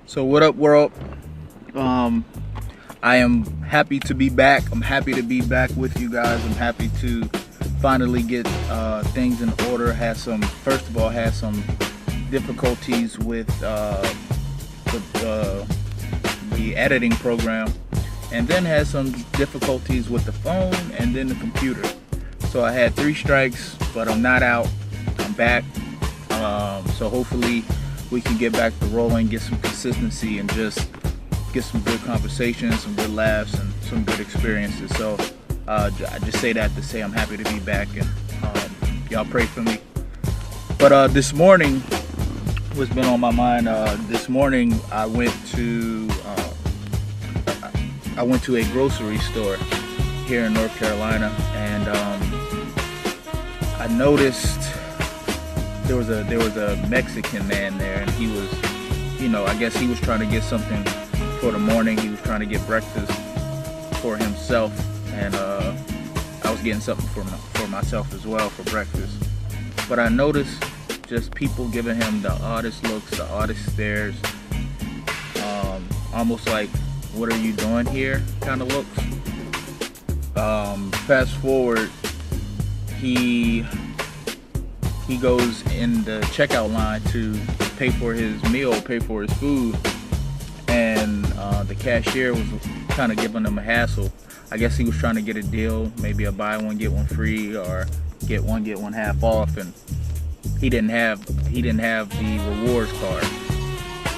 So what up, world? I am happy to be back. I'm happy to be back with you guys. I'm happy to finally get things in order. First of all, had some difficulties with the editing program, and then had some difficulties with the phone and then the computer. So I had 3 strikes, but I'm not out. I'm back. So hopefully we can get back to rolling, get some consistency, and just get some good conversations, some good laughs, and some good experiences. So I just say that to say I'm happy to be back, and y'all pray for me. But this morning, what's been on my mind? This morning I went to a grocery store here in North Carolina, and I noticed there was a Mexican man there, and he was, I guess he was trying to get something for the morning. He was trying to get breakfast for himself, and I was getting something for myself as well for breakfast. But I noticed just people giving him the oddest looks, the oddest stares, almost like, what are you doing here kind of looks. Fast forward, he goes in the checkout line to pay for his meal, pay for his food, and the cashier was kind of giving him a hassle. I guess he was trying to get a deal, maybe a buy one get one free, or get one half off, and he didn't have the rewards card,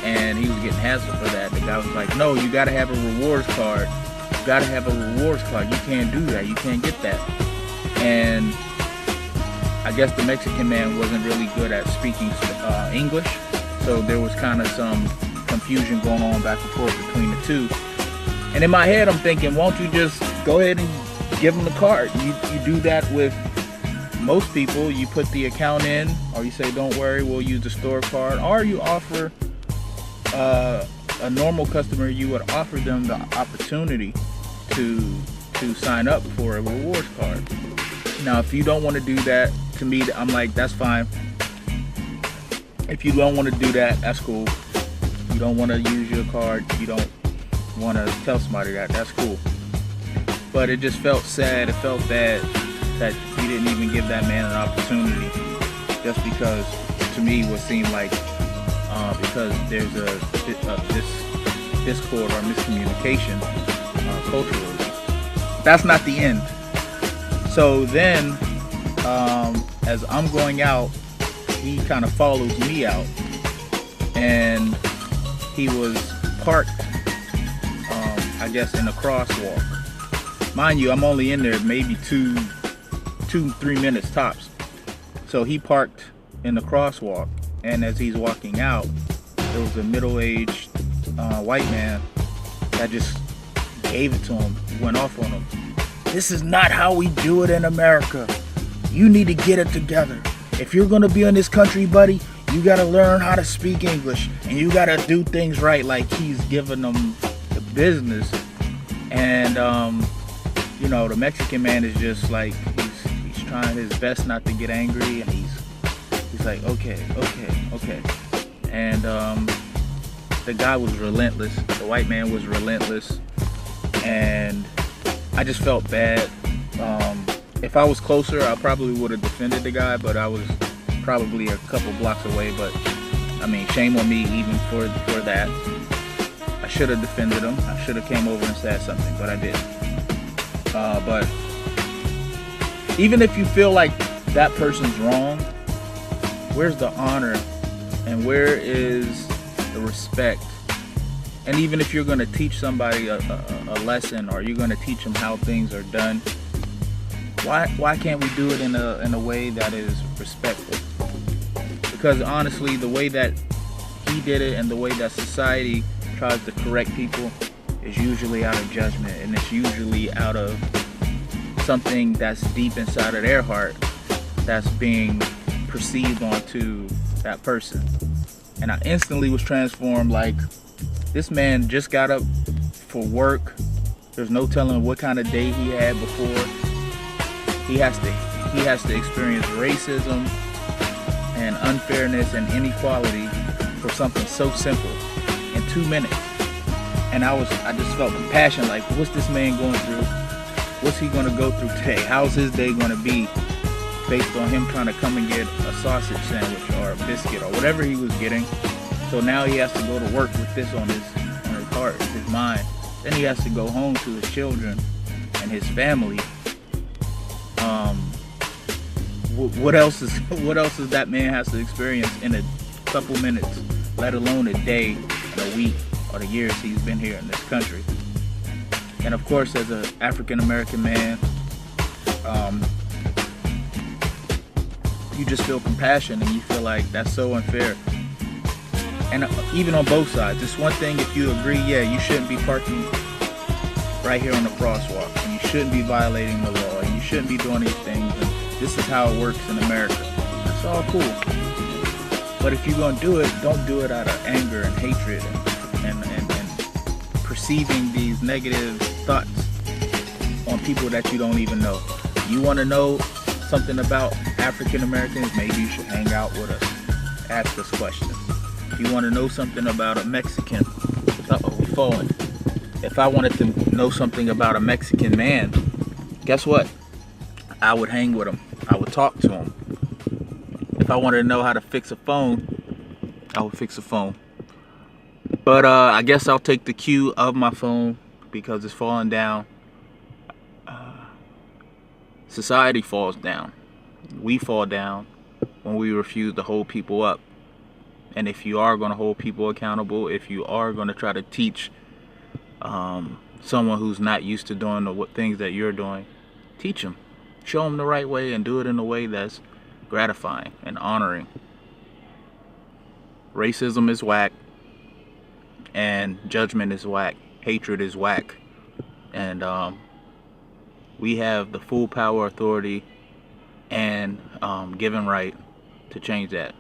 and he was getting hassled for that. The guy was like, "No, you gotta have a rewards card. You gotta have a rewards card. You can't do that. You can't get that." And I guess the Mexican man wasn't really good at speaking English, so there was kind of some confusion going on back and forth between the two. And in my head, I'm thinking, won't you just go ahead and give him the card? You do that with most people. You put the account in, or you say, "Don't worry, we'll use the store card," or you offer a normal customer, you would offer them the opportunity to sign up for a rewards card. Now, if you don't want to do that, to me, I'm like, that's fine. If you don't want to do that, that's cool. You don't want to use your card, you don't want to tell somebody that's cool. But it just felt sad, it felt bad that he didn't even give that man an opportunity, just because, to me, it would seem like because there's this discord or miscommunication culturally. That's not the end. So then, as I'm going out, he kind of follows me out, and he was parked, I guess, in a crosswalk. Mind you, I'm only in there maybe 3 minutes tops. So he parked in the crosswalk, and as he's walking out, there was a middle-aged white man that just gave it to him, went off on him. "This is not how we do it in America. You need to get it together. If you're gonna be in this country, buddy, you gotta learn how to speak English, and you gotta do things right." Like, he's giving them the business. And the Mexican man is just like, he's trying his best not to get angry, and he's like, okay. And the guy was relentless. The white man was relentless, and I just felt bad. If I was closer, I probably would have defended the guy, but I was probably a couple blocks away. But I mean, shame on me even for that. I should have defended him. I should have came over and said something, but I didn't. But even if you feel like that person's wrong, where's the honor, and where is the respect? And even if you're going to teach somebody a lesson, or you're going to teach them how things are done, why can't we do it in a way that is respectful? Because honestly, the way that he did it and the way that society tries to correct people is usually out of judgment, and it's usually out of something that's deep inside of their heart that's being perceived onto that person. And I instantly was transformed. Like, this man just got up for work. There's no telling what kind of day he had before. He has to experience racism and unfairness and inequality for something so simple. And 2 minutes. And I just felt compassion, like, what's this man going through? What's he going to go through today? How's his day going to be based on him trying to come and get a sausage sandwich or a biscuit or whatever he was getting? So now he has to go to work with this on his heart, his mind. Then he has to go home to his children and his family. What else is that man has to experience in a couple minutes, let alone a day and a week or the years he's been here in this country? And of course, as an African American man, you just feel compassion and you feel like that's so unfair. And even on both sides, it's one thing if you agree, yeah, you shouldn't be parking right here on the crosswalk, and you shouldn't be violating the law, and you shouldn't be doing these things, and this is how it works in America. That's all cool. But if you're going to do it, don't do it out of anger and hatred and perceiving these negative thoughts on people that you don't even know. You want to know something about African Americans, maybe you should hang out with us. Ask us questions. If you want to know something about a Mexican, we're falling. If I wanted to know something about a Mexican man, guess what? I would hang with him. I would talk to him. If I wanted to know how to fix a phone, I would fix a phone. But I guess I'll take the cue of my phone because it's falling down. Society falls down. We fall down when we refuse to hold people up. And if you are going to hold people accountable, if you are going to try to teach someone who's not used to doing the things that you're doing, teach them. Show them the right way and do it in a way that's gratifying and honoring. Racism is whack, and judgment is whack. Hatred is whack. And we have the full power, authority, and given right to change that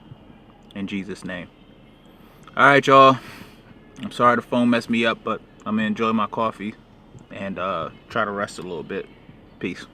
in Jesus' name. All right, y'all. I'm sorry the phone messed me up, but I'm gonna enjoy my coffee and try to rest a little bit. Peace.